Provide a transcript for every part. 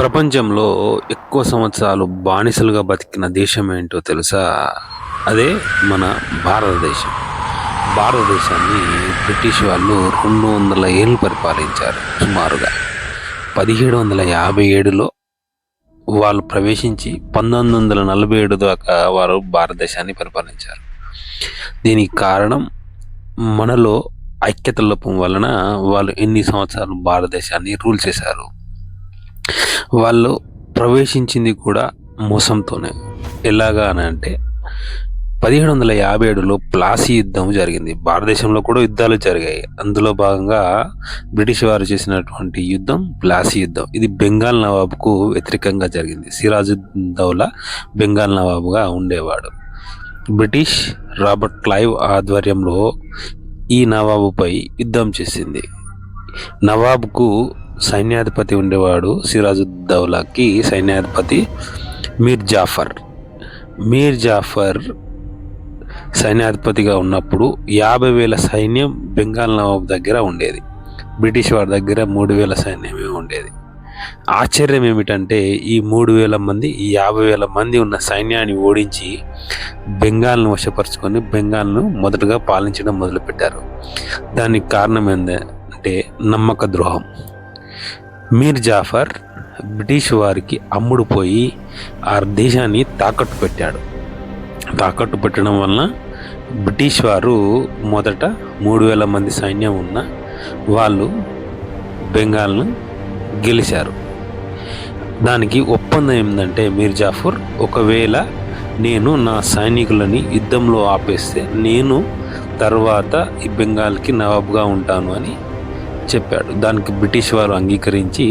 ప్రపంచంలో ఎక్కువ సంవత్సరాలు బానిసలుగా బతికిన దేశం ఏంటో తెలుసా? అదే మన భారతదేశం. భారతదేశాన్ని బ్రిటిష్ వాళ్ళు 200 ఏళ్ళు పరిపాలించారు సుమారుగా. 1757లో వాళ్ళు ప్రవేశించి 1947 దాకా వారు భారతదేశాన్ని పరిపాలించారు. దీనికి కారణం మనలో ఐక్యత లోపం వలన వాళ్ళు ఎన్ని సంవత్సరాలు భారతదేశాన్ని రూల్ చేశారు. వాళ్ళు ప్రవేశించింది కూడా మోసంతోనే. ఎలాగా అని అంటే 1757లో ప్లాసీ యుద్ధం జరిగింది. భారతదేశంలో కూడా యుద్ధాలు జరిగాయి. అందులో భాగంగా బ్రిటిష్ వారు చేసినటువంటి యుద్ధం ప్లాసీ యుద్ధం. ఇది బెంగాల్ నవాబుకు వ్యతిరేకంగా జరిగింది. సిరాజుద్దౌలా బెంగాల్ నవాబుగా ఉండేవాడు. బ్రిటిష్ రాబర్ట్ క్లైవ్ ఆధ్వర్యంలో ఈ నవాబుపై యుద్ధం చేసింది. నవాబ్కు సైన్యాధిపతి ఉండేవాడు. సిరాజుద్దౌలాకి సైన్యాధిపతి మీర్ జాఫర్ సైన్యాధిపతిగా ఉన్నప్పుడు 50,000 సైన్యం బెంగాల్ నవాబ్ దగ్గర ఉండేది. బ్రిటిష్ వారి దగ్గర 3,000 సైన్యమే ఉండేది. ఆశ్చర్యం ఏమిటంటే ఈ 3,000 మంది 50,000 మంది ఉన్న సైన్యాన్ని ఓడించి బెంగాల్ను వశపరుచుకొని బెంగాల్ను మొదటగా పాలించడం మొదలుపెట్టారు. దానికి కారణం ఏంటంటే నమ్మక ద్రోహం. మీర్ జాఫర్ బ్రిటిష్ వారికి అమ్ముడుపోయి ఆ దేశాన్ని తాకట్టు పెట్టాడు. తాకట్టు పెట్టడం వలన బ్రిటిష్ వారు మొదట 3,000 మంది సైన్యం ఉన్న వాళ్ళు బెంగాల్ను గెలిచారు. దానికి ఒప్పందం ఏంటంటే మీర్ జాఫర్, ఒకవేళ నేను నా సైనికులని యుద్ధంలో ఆపేస్తే నేను తర్వాత ఈ బెంగాల్కి నవాబ్గా ఉంటాను అని చెప్పాడు. దానికి బ్రిటిష్ వారు అంగీకరించి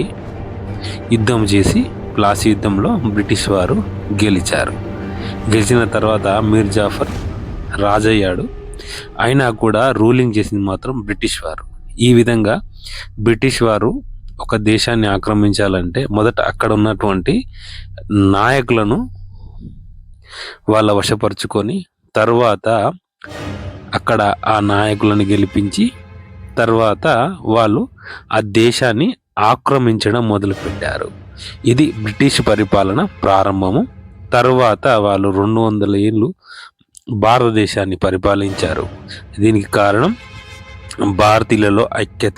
యుద్ధం చేసి ప్లాసీ యుద్ధంలో బ్రిటిష్ వారు గెలిచారు. గెలిచిన తర్వాత మీర్ జాఫర్ రాజయ్యాడు. అయినా కూడా రూలింగ్ చేసింది మాత్రం బ్రిటిష్ వారు. ఈ విధంగా బ్రిటిష్ వారు ఒక దేశాన్ని ఆక్రమించాలంటే మొదట అక్కడ ఉన్నటువంటి నాయకులను వాళ్ళ వశపరుచుకొని తర్వాత అక్కడ ఆ నాయకులను గెలిపించి తర్వాత వాళ్ళు ఆ దేశాన్ని ఆక్రమించడం మొదలుపెట్టారు. ఇది బ్రిటిష్ పరిపాలన ప్రారంభము. తర్వాత వాళ్ళు 200 ఏళ్ళు భారతదేశాన్ని పరిపాలించారు. దీనికి కారణం భారతీయులలో ఐక్యత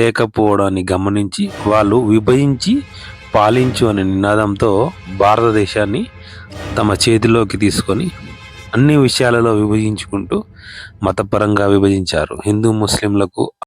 లేకపోవడాన్ని గమనించి వాళ్ళు విభజించి పాలించు అనే నినాదంతో భారతదేశాన్ని తమ చేతిలోకి తీసుకొని అన్ని విషయాలలో విభజించుకుంటూ మతపరంగా విభజించారు. హిందూ ముస్లింలకు